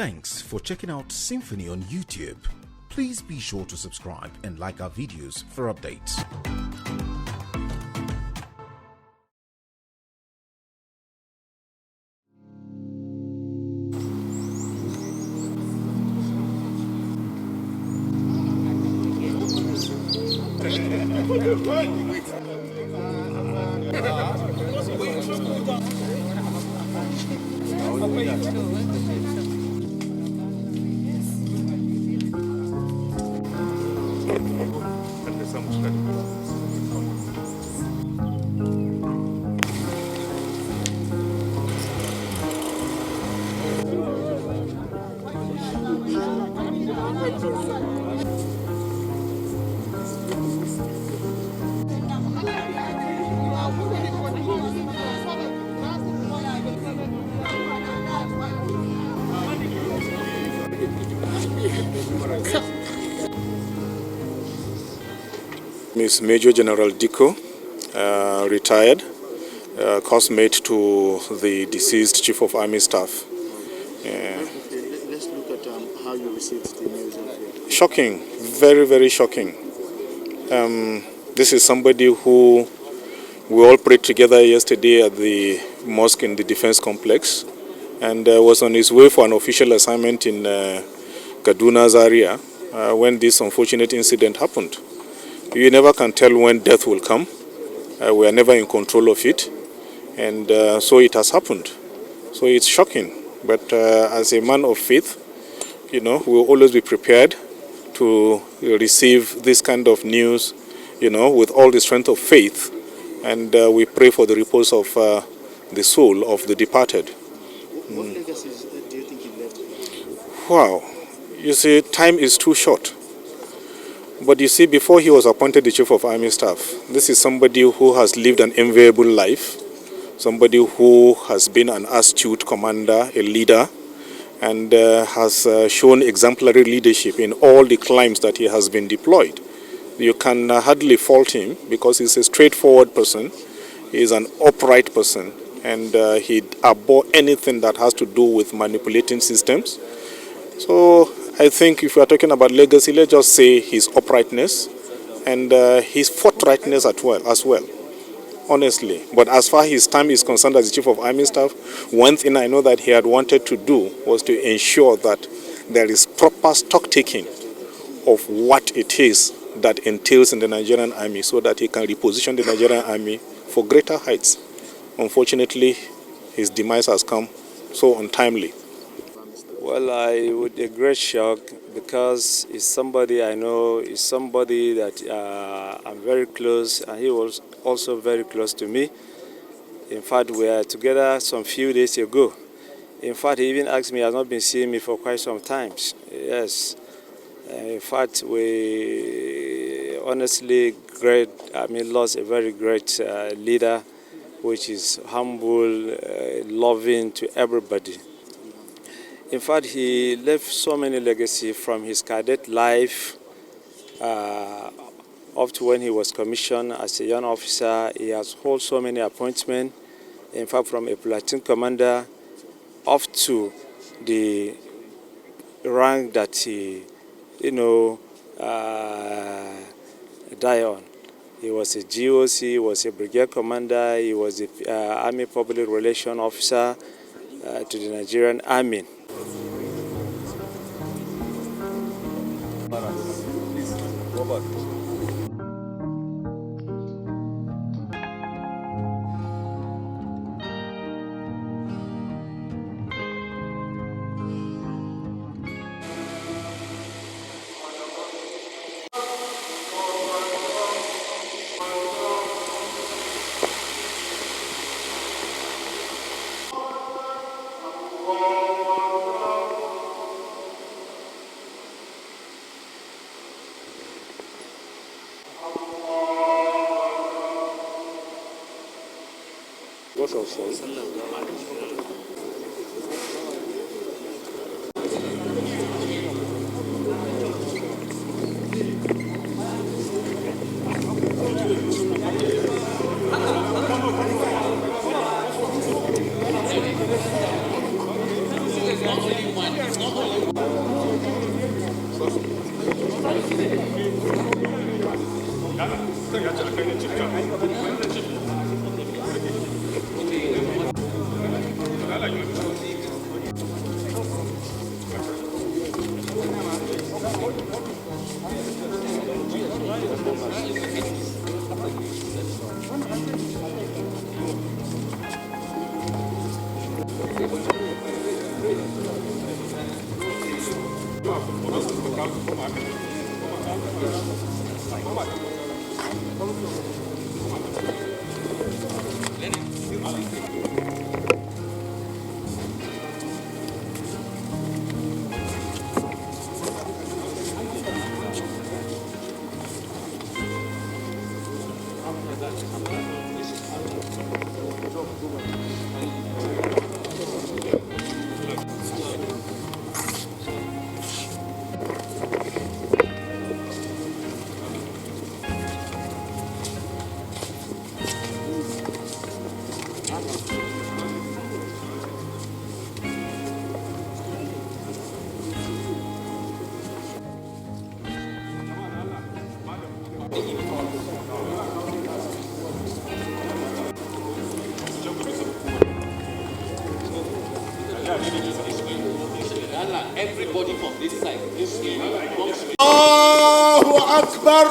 Thanks for checking out Symphony on YouTube. Please be sure to subscribe and like our videos for updates. Miss Major General Diko, retired, cosmate to the deceased Chief of Army Staff. Let's look at how you received the news of it. Shocking, very, very shocking. This is somebody who we all prayed together yesterday at the mosque in the defense complex, and was on his way for an official assignment in Kaduna's area when this unfortunate incident happened. You never can tell when death will come. We are never in control of it, and so it has happened. So it's shocking, but as a man of faith, you know, we'll always be prepared to receive this kind of news, you know, with all the strength of faith, and we pray for the repose of the soul of the departed. What legacies do you think he left? Wow, you see, time is too short. But you see, before he was appointed the Chief of Army Staff, this is somebody who has lived an enviable life, somebody who has been an astute commander, a leader, and has shown exemplary leadership in all the climes that he has been deployed. You can hardly fault him because he's a straightforward person, he's an upright person, and he abhors anything that has to do with manipulating systems. So I think if we are talking about legacy, let's just say his uprightness and his forthrightness as well, honestly. But as far as his time is concerned as the Chief of Army Staff, one thing I know that he had wanted to do was to ensure that there is proper stock taking of what it is that entails in the Nigerian Army so that he can reposition the Nigerian Army for greater heights. Unfortunately, his demise has come so untimely. Well, I would a great shock because he's somebody I know, he's somebody that I'm very close, and he was also very close to me. In fact, we were together some few days ago. In fact, he even asked me, he has not been seeing me for quite some time. Yes. In fact, we honestly lost a very great leader, which is humble, loving to everybody. In fact, he left so many legacy from his cadet life up to when he was commissioned as a young officer. He has held so many appointments, in fact, from a platoon commander up to the rank that he, died on. He was a GOC, he was a brigade commander, he was a Army Public Relations Officer to the Nigerian Army. What's up, son? Everybody from this side, this way. Allahu Akbar.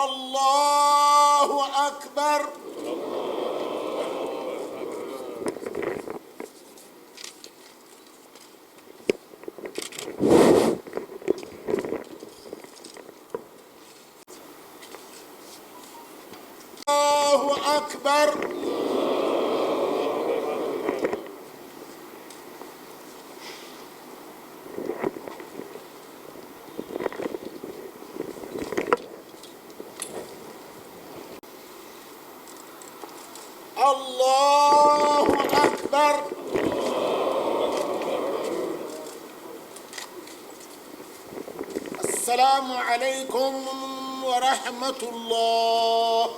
Allahu Akbar. Allahu Akbar. Allahu Akbar. Assalamu alaikum wa rahmatullah.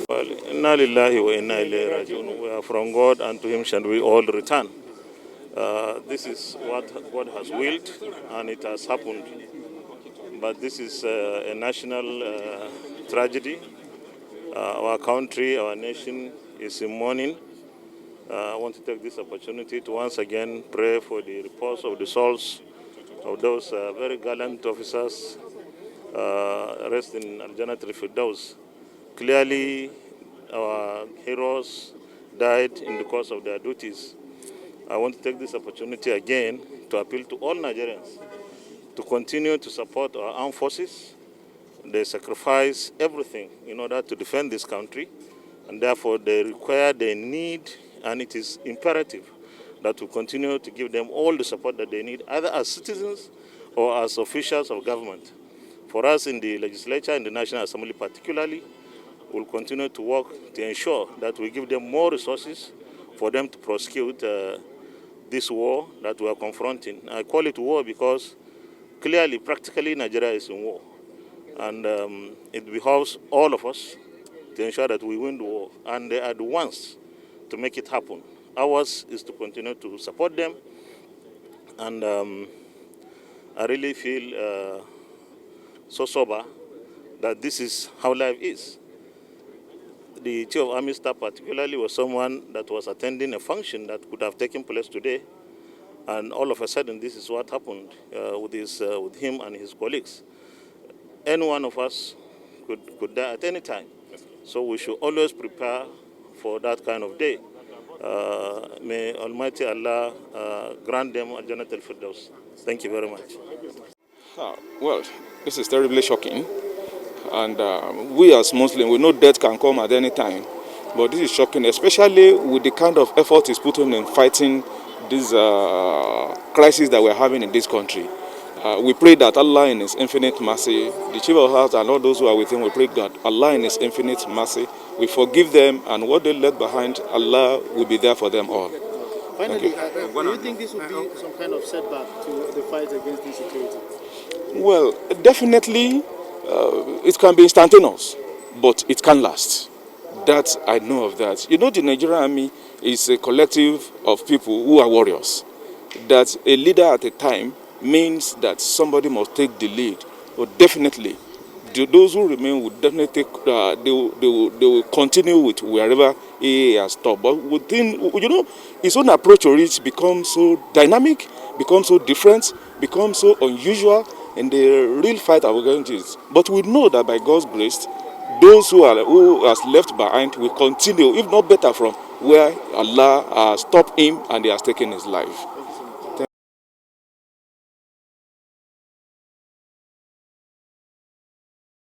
Well, inna lillahi wa inna ilayhi rajiun. We are from God, and to Him shall we all return. This is what God has willed, and it has happened. But this is a national tragedy. Our country, our nation is in mourning. I want to take this opportunity to once again pray for the repose of the souls of those very gallant officers rest in Al-Jannat al-Firdaus. Clearly, our heroes died in the course of their duties. I want to take this opportunity again to appeal to all Nigerians to continue to support our armed forces. They sacrifice everything in order to defend this country, and therefore they require, they need, and it is imperative that we continue to give them all the support that they need, either as citizens or as officials of government. For us in the legislature, in the National Assembly particularly, we'll continue to work to ensure that we give them more resources for them to prosecute this war that we are confronting. I call it war because clearly, practically, Nigeria is in war. And it behoves all of us to ensure that we win the war. And they are the ones to make it happen. Ours is to continue to support them. And I really feel so sober that this is how life is. The Chief of Army Staff particularly was someone that was attending a function that could have taken place today. And all of a sudden, this is what happened with him and his colleagues. Any one of us could die at any time. So we should always prepare for that kind of day. May Almighty Allah grant them Jannat al-Firdaus. Thank you very much. Well, this is terribly shocking. And we as Muslims, we know death can come at any time. But this is shocking, especially with the kind of effort he's putting in fighting this crisis that we're having in this country. We pray that Allah in His infinite mercy, the Chief of Heart and all those who are with him, we pray that Allah in His infinite mercy, we forgive them, and what they left behind, Allah will be there for them all. Finally, do you think this would be some kind of setback to the fight against insecurity? Well, definitely it can be instantaneous, but it can last. That I know of that. You know, the Nigerian army is a collective of people who are warriors. That a leader at a time means that somebody must take the lead. But definitely, those who remain will definitely take, they will continue with wherever AA has stopped. But within, you know, his own approach to it becomes so dynamic, becomes so different, becomes so unusual in the real fight that we're going to use. But we know that by God's grace, those who has left behind will continue, if not better, from where Allah stopped him and he has taken his life.